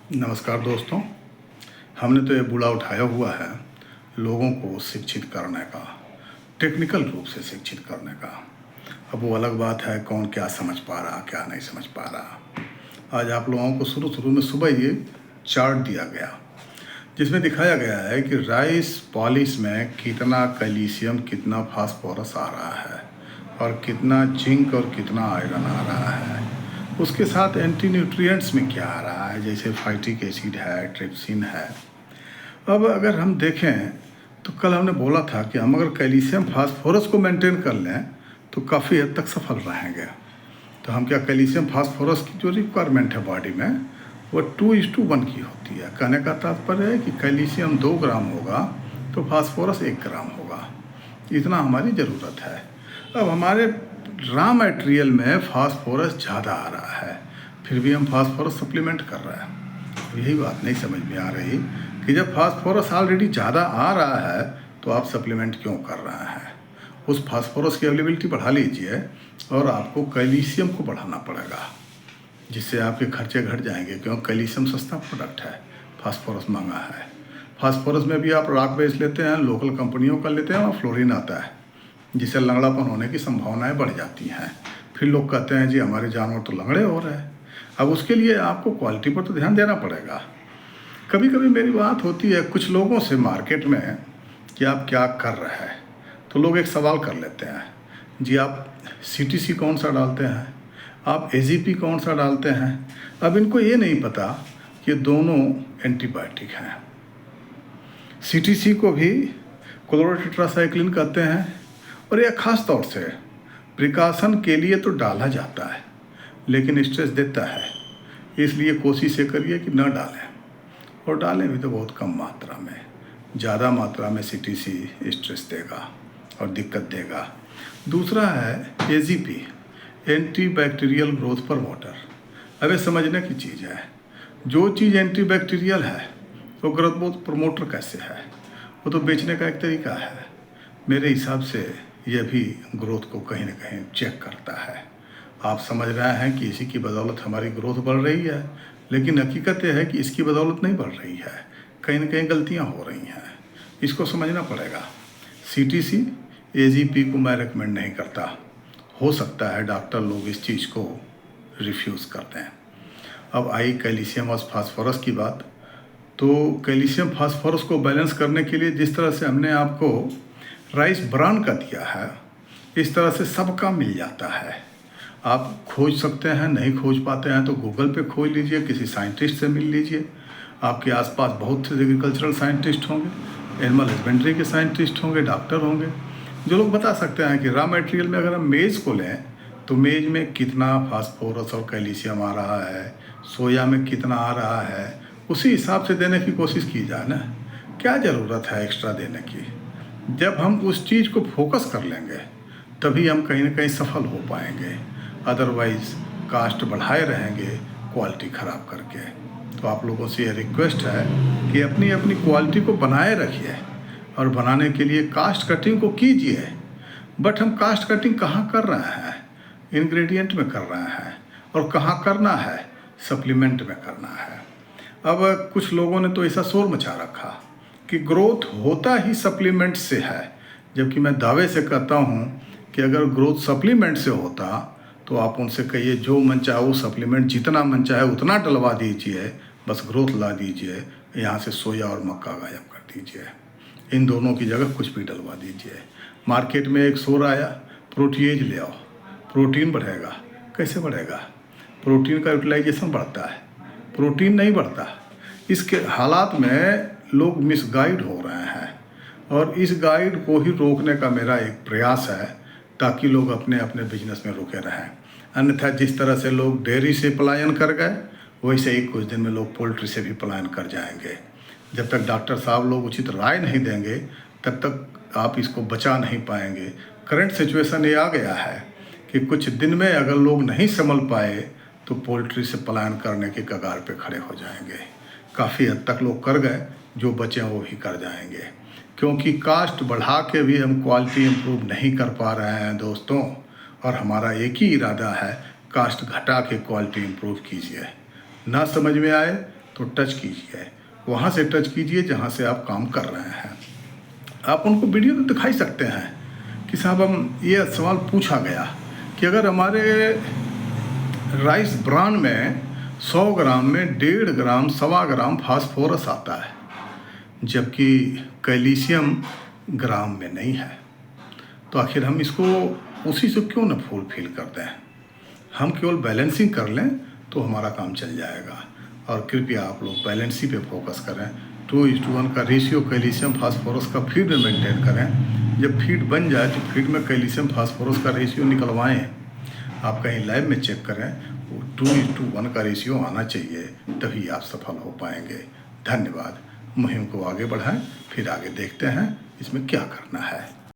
नमस्कार दोस्तों। हमने तो ये बूढ़ा उठाया हुआ है लोगों को शिक्षित करने का, टेक्निकल रूप से शिक्षित करने का। अब वो अलग बात है कौन क्या समझ पा रहा क्या नहीं समझ पा रहा। आज आप लोगों को शुरू में सुबह ये चार्ट दिया गया जिसमें दिखाया गया है कि राइस पॉलिश में कितना कैल्शियम, कितना फास्फोरस आ रहा है और कितना जिंक और कितना आयरन आ रहा है। उसके साथ एंटी न्यूट्रिएंट्स में क्या आ रहा है, जैसे फाइटिक एसिड है, ट्रिप्सिन है। अब अगर हम देखें तो कल हमने बोला था कि हम अगर कैल्शियम फास्फोरस को मेंटेन कर लें तो काफ़ी हद तक सफल रहेंगे। तो हम क्या कैल्शियम फास्फोरस की जो रिक्वायरमेंट है बॉडी में वो 2:1 की होती है। कहने का तात्पर्य है कि कैल्शियम 2 ग्राम होगा तो फास्फोरस 1 ग्राम होगा, इतना हमारी ज़रूरत है। अब हमारे रॉ मटेरियल में फास्फोरस ज़्यादा आ रहा है, फिर भी हम फास्फोरस सप्लीमेंट कर रहे हैं। यही बात नहीं समझ में आ रही कि जब फास्फोरस ऑलरेडी ज़्यादा आ रहा है तो आप सप्लीमेंट क्यों कर रहे हैं। उस फास्फोरस की अवेलेबिलिटी बढ़ा लीजिए और आपको कैल्शियम को बढ़ाना पड़ेगा, जिससे आपके खर्चे घट जाएंगे, क्योंकि कैल्शियम सस्ता प्रोडक्ट है, फास्फोरस महंगा है। फास्फोरस में भी आप रॉक बेस लेते हैं, लोकल कंपनियों का लेते हैं और फ्लोरीन आता है, जिससे लंगड़ापन होने की संभावनाएं बढ़ जाती हैं। फिर लोग कहते हैं जी हमारे जानवर तो लंगड़े हो रहे हैं। अब उसके लिए आपको क्वालिटी पर तो ध्यान देना पड़ेगा। कभी कभी मेरी बात होती है कुछ लोगों से मार्केट में कि आप क्या कर रहे हैं, तो लोग एक सवाल कर लेते हैं, जी आप CTC कौन सा डालते हैं, आप AGP कौन सा डालते हैं। अब इनको ये नहीं पता कि दोनों एंटीबायोटिक हैं। CTC को भी क्लोरोटेट्रासाइक्लिन कहते हैं और यह खास तौर से प्रिकॉशन के लिए तो डाला जाता है, लेकिन स्ट्रेस देता है, इसलिए कोशिश ये करिए कि न डालें, और डालें भी तो बहुत कम मात्रा में। ज़्यादा मात्रा में CTC स्ट्रेस देगा और दिक्कत देगा। दूसरा है AGP, anti bacterial growth promoter. अब ये समझने की चीज़ है, जो चीज़ एंटी बैक्टीरियल है वो ग्रोथ प्रमोटर कैसे है, वो तो बेचने का एक तरीका है। मेरे हिसाब से यह भी ग्रोथ को कहीं ना कहीं चेक करता है। आप समझ रहे हैं कि इसी की बदौलत हमारी ग्रोथ बढ़ रही है, लेकिन हकीकत यह है कि इसकी बदौलत नहीं बढ़ रही है, कहीं ना कहीं गलतियां हो रही हैं, इसको समझना पड़ेगा। CTC AGP को मैं रिकमेंड नहीं करता, हो सकता है डॉक्टर लोग इस चीज़ को रिफ्यूज़ कर दें। अब आई कैल्शियम और फास्फोरस की बात, तो कैल्शियम फास्फोरस को बैलेंस करने के लिए जिस तरह से हमने आपको राइस ब्रान का दिया है, इस तरह से सबका मिल जाता है। आप खोज सकते हैं, नहीं खोज पाते हैं तो गूगल पे खोज लीजिए, किसी साइंटिस्ट से मिल लीजिए। आपके आसपास बहुत से एग्रीकल्चरल साइंटिस्ट होंगे, एनिमल हस्बेंड्री के साइंटिस्ट होंगे, डॉक्टर होंगे, जो लोग बता सकते हैं कि रॉ मटेरियल में अगर हम मेज़ को लें तो मेज़ में कितना फास्फोरस और कैल्शियम आ रहा है, सोया में कितना आ रहा है, उसी हिसाब से देने की कोशिश की जाए ना। क्या ज़रूरत है एक्स्ट्रा देने की। जब हम उस चीज़ को फोकस कर लेंगे तभी हम कहीं ना कहीं सफल हो पाएंगे, अदरवाइज कास्ट बढ़ाए रहेंगे क्वालिटी ख़राब करके। तो आप लोगों से यह रिक्वेस्ट है कि अपनी अपनी क्वालिटी को बनाए रखिए, और बनाने के लिए कास्ट कटिंग को कीजिए। बट हम कास्ट कटिंग कहाँ कर रहे हैं, इंग्रेडिएंट में कर रहे हैं, और कहाँ करना है, सप्लीमेंट में करना है। अब कुछ लोगों ने तो ऐसा शोर मचा रखा कि ग्रोथ होता ही सप्लीमेंट से है, जबकि मैं दावे से कहता हूँ कि अगर ग्रोथ सप्लीमेंट से होता तो आप उनसे कहिए जो मन चाहे वो सप्लीमेंट जितना मन चाहे उतना डलवा दीजिए, बस ग्रोथ ला दीजिए, यहाँ से सोया और मक्का गायब कर दीजिए, इन दोनों की जगह कुछ भी डलवा दीजिए। मार्केट में एक शोर आया, प्रोटीएज ले आओ, प्रोटीन बढ़ेगा। कैसे बढ़ेगा? प्रोटीन का यूटिलाइजेशन बढ़ता है, प्रोटीन नहीं बढ़ता। इसके हालात में लोग मिसगाइड हो रहे हैं, और इस गाइड को ही रोकने का मेरा एक प्रयास है, ताकि लोग अपने अपने बिजनेस में रुके रहें। अन्यथा जिस तरह से लोग डेयरी से पलायन कर गए, वैसे ही कुछ दिन में लोग पोल्ट्री से भी पलायन कर जाएंगे। जब तक डॉक्टर साहब लोग उचित राय नहीं देंगे तब तक आप इसको बचा नहीं पाएंगे। करंट सिचुएशन ये आ गया है कि कुछ दिन में अगर लोग नहीं संभल पाए तो पोल्ट्री से पलायन करने के कगार पे खड़े हो जाएंगे। काफ़ी हद तक लोग कर गए, जो बचे वो भी कर जाएंगे, क्योंकि कास्ट बढ़ा के भी हम क्वालिटी इम्प्रूव नहीं कर पा रहे हैं दोस्तों। और हमारा एक ही इरादा है, कास्ट घटा के क्वालिटी इम्प्रूव कीजिए। ना समझ में आए तो टच कीजिए, वहाँ से टच कीजिए जहाँ से आप काम कर रहे हैं। आप उनको वीडियो तो दिखाई सकते हैं कि साहब हम ये सवाल पूछा गया कि अगर हमारे राइस ब्रान में 100 ग्राम में 1.5 ग्राम 1.25 ग्राम फास्फोरस आता है, जबकि कैल्शियम ग्राम में नहीं है, तो आखिर हम इसको उसी से क्यों न फुलफिल करते हैं। हम केवल बैलेंसिंग कर लें तो हमारा काम चल जाएगा। और कृपया आप लोग बैलेंसिंग पे फोकस करें। 2:1 का रेशियो कैल्शियम फास्फोरस का फीड में मेंटेन करें। जब फीड बन जाए तो फीड में कैल्शियम फास्फोरस का रेशियो निकलवाएं। आप कहीं लैब में चेक करें, वो 2:1 का रेशियो आना चाहिए, तभी आप सफल हो पाएंगे। धन्यवाद। मुहिम को आगे बढ़ाएं, फिर आगे देखते हैं इसमें क्या करना है।